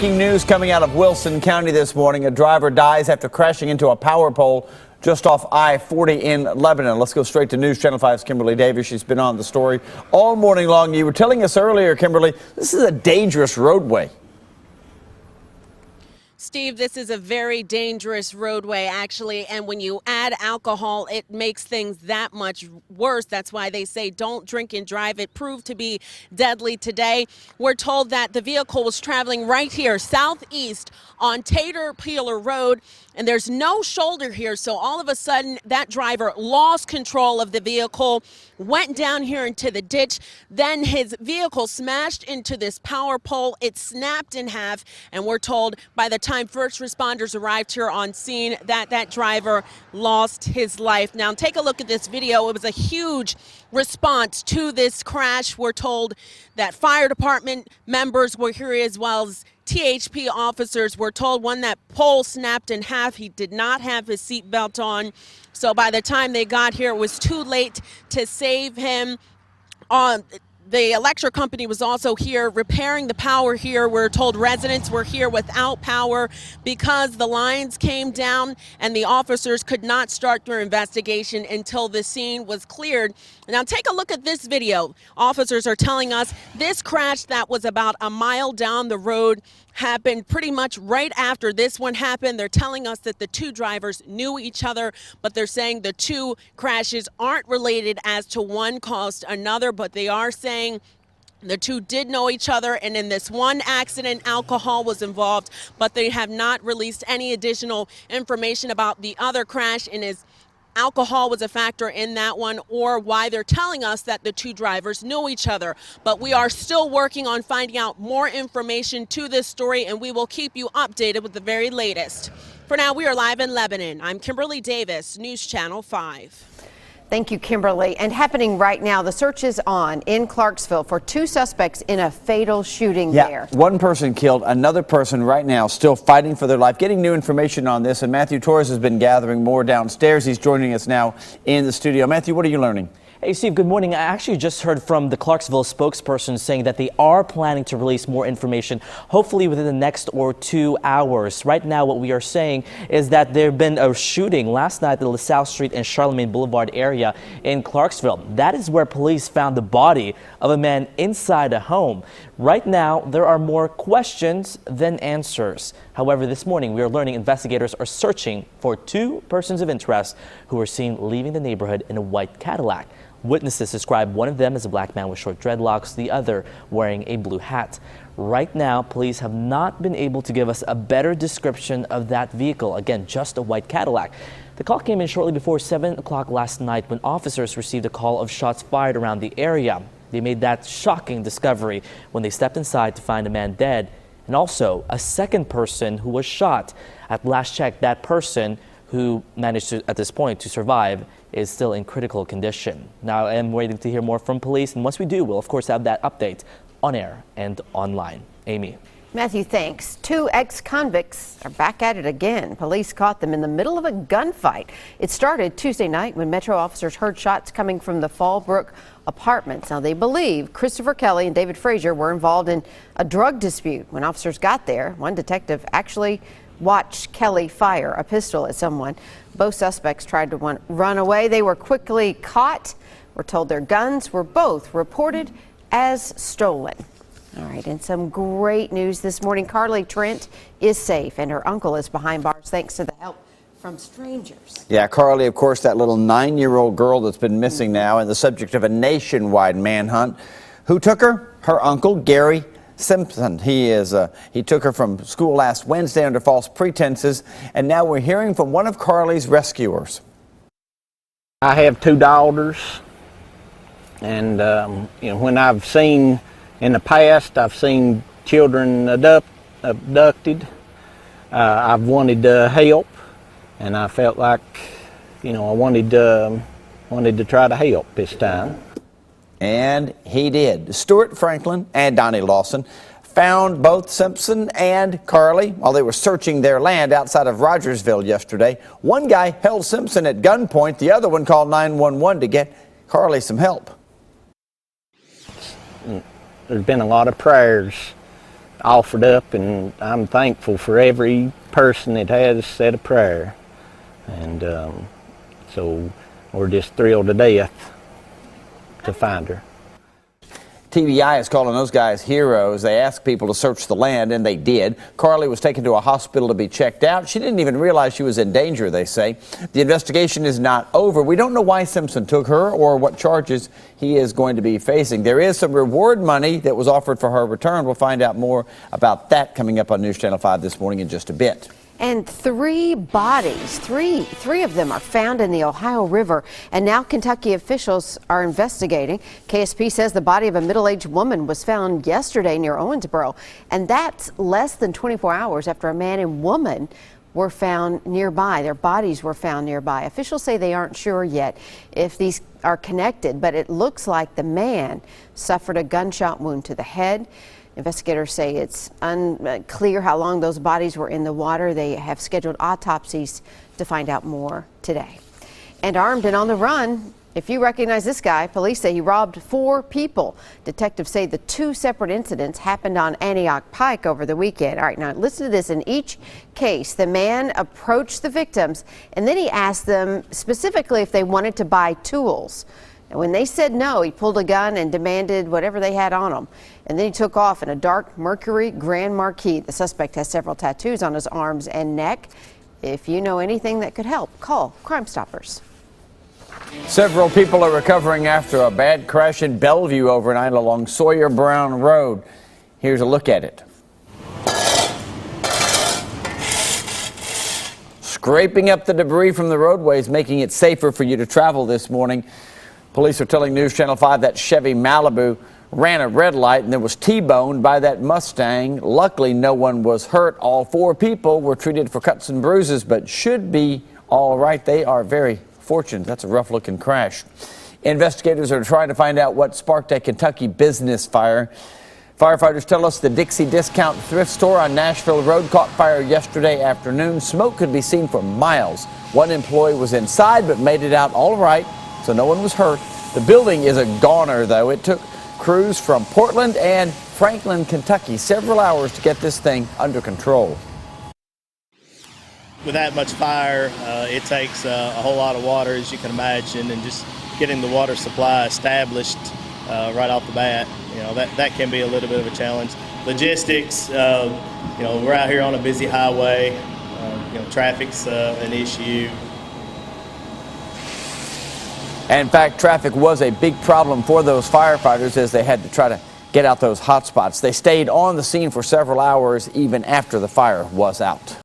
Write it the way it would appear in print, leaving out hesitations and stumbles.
Breaking news coming out of Wilson County this morning. A driver dies after crashing into a power pole just off I-40 in Lebanon. Let's go straight to News Channel 5's Kimberly Davis. She's been on the story all morning long. You were telling us earlier, Kimberly, this is a dangerous roadway. Steve, this is a very dangerous roadway, actually, and when you add alcohol, it makes things that much worse. That's why they say don't drink and drive. It proved to be deadly today. We're told that the vehicle was traveling right here, southeast on Tater Peeler Road, and there's no shoulder here, so all of a sudden that driver lost control of the vehicle, went down here into the ditch, then his vehicle smashed into this power pole. It snapped in half, and we're told by the time first responders arrived here on scene that driver lost his life. Now take a look at this video. It was a huge response to this crash. We're told that fire department members were here as well as THP officers. Were told when that pole snapped in half, he did not have his seatbelt on. So by the time they got here, it was too late to save him. The electric company was also here repairing the power here. We're told residents were here without power because the lines came down and the officers could not start their investigation until the scene was cleared. Now take a look at this video. Officers are telling us this crash that was about a mile down the road happened pretty much right after this one happened. They're telling us that the two drivers knew each other, but they're saying the two crashes aren't related as to one caused another, but they are saying the two did know each other, and in this one accident, alcohol was involved, but they have not released any additional information about the other crash and is alcohol was a factor in that one, or why they're telling us that the two drivers knew each other. But we are still working on finding out more information to this story, and we will keep you updated with the very latest. For now, we are live in Lebanon. I'm Kimberly Davis, News Channel 5. Thank you, Kimberly. And happening right now, the search is on in Clarksville for two suspects in a fatal shooting there. One person killed, another person right now still fighting for their life. Getting new information on this, and Matthew Torres has been gathering more downstairs. He's joining us now in the studio. Matthew, what are you learning? Hey, Steve, good morning. I actually just heard from the Clarksville spokesperson saying that they are planning to release more information, hopefully within the next or 2 hours. Right now, what we are saying is that there have been a shooting last night at the LaSalle Street and Charlemagne Boulevard area in Clarksville. That is where police found the body of a man inside a home. Right now, there are more questions than answers. However, this morning, we are learning investigators are searching for two persons of interest who were seen leaving the neighborhood in a white Cadillac. Witnesses describe one of them as a black man with short dreadlocks, the other wearing a blue hat. Right now, police have not been able to give us a better description of that vehicle. Again, just a white Cadillac. The call came in shortly before 7 o'clock last night when officers received a call of shots fired around the area. They made that shocking discovery when they stepped inside to find a man dead and also a second person who was shot. At last check, that person who managed to, at this point, to survive is still in critical condition. Now, I am waiting to hear more from police, and once we do, we'll of course have that update on air and online. Amy. Matthew, thanks. Two ex-convicts are back at it again. Police caught them in the middle of a gunfight. It started Tuesday night when Metro officers heard shots coming from the Fallbrook apartments. Now, they believe Christopher Kelly and David Frazier were involved in a drug dispute. When officers got there, one detective actually watched Kelly fire a pistol at someone. Both suspects tried to run away. They were quickly caught. We're told their guns were both reported as stolen. All right, and some great news this morning. Carly Trent is safe, and her uncle is behind bars thanks to the help from strangers. Yeah, Carly, of course, that little 9-year-old girl that's been missing now and the subject of a nationwide manhunt. Who took her? Her uncle, Gary Simpson. He took her from school last Wednesday under false pretenses, and now we're hearing from one of Carly's rescuers. I have two daughters, and when I've seen in the past, I've seen children abducted. I've wanted to help, and I felt like, I wanted to try to help this time. And he did. Stuart Franklin and Donnie Lawson found both Simpson and Carly while they were searching their land outside of Rogersville yesterday. One guy held Simpson at gunpoint. The other one called 911 to get Carly some help. There's been a lot of prayers offered up, and I'm thankful for every person that has said a prayer. And so we're just thrilled to death to find her. TBI is calling those guys heroes. They asked people to search the land, and they did. Carly was taken to a hospital to be checked out. She didn't even realize she was in danger, they say. The investigation is not over. We don't know why Simpson took her or what charges he is going to be facing. There is some reward money that was offered for her return. We'll find out more about that coming up on News Channel 5 this morning in just a bit. And three bodies, three of them are found in the Ohio River, and now Kentucky officials are investigating. KSP says the body of a middle-aged woman was found yesterday near Owensboro, and that's less than 24 hours after a man and woman were found nearby. Their bodies were found nearby. Officials say they aren't sure yet if these are connected, but it looks like the man suffered a gunshot wound to the head. Investigators say it's unclear how long those bodies were in the water. They have scheduled autopsies to find out more today. And armed and on the run, if you recognize this guy, police say he robbed 4 people. Detectives say the 2 separate incidents happened on Antioch Pike over the weekend. All right, now listen to this. In each case, the man approached the victims and then he asked them specifically if they wanted to buy tools. And when they said no, he pulled a gun and demanded whatever they had on him. And then he took off in a dark Mercury Grand Marquis. The suspect has several tattoos on his arms and neck. If you know anything that could help, call Crime Stoppers. Several people are recovering after a bad crash in Bellevue overnight along Sawyer Brown Road. Here's a look at it. Scraping up the debris from the roadways, making it safer for you to travel this morning. Police are telling News Channel 5 that Chevy Malibu ran a red light and then was T-boned by that Mustang. Luckily, no one was hurt. All 4 people were treated for cuts and bruises, but should be all right. They are very fortunate. That's a rough-looking crash. Investigators are trying to find out what sparked a Kentucky business fire. Firefighters tell us the Dixie Discount Thrift store on Nashville Road caught fire yesterday afternoon. Smoke could be seen for miles. One employee was inside but made it out all right, so no one was hurt. The building is a goner, though. It took crews from Portland and Franklin, Kentucky, several hours to get this thing under control. With that much fire, it takes a whole lot of water, as you can imagine, and just getting the water supply established right off the bat, that can be a little bit of a challenge. Logistics, we're out here on a busy highway. Traffic's an issue. In fact, traffic was a big problem for those firefighters as they had to try to get out those hot spots. They stayed on the scene for several hours even after the fire was out.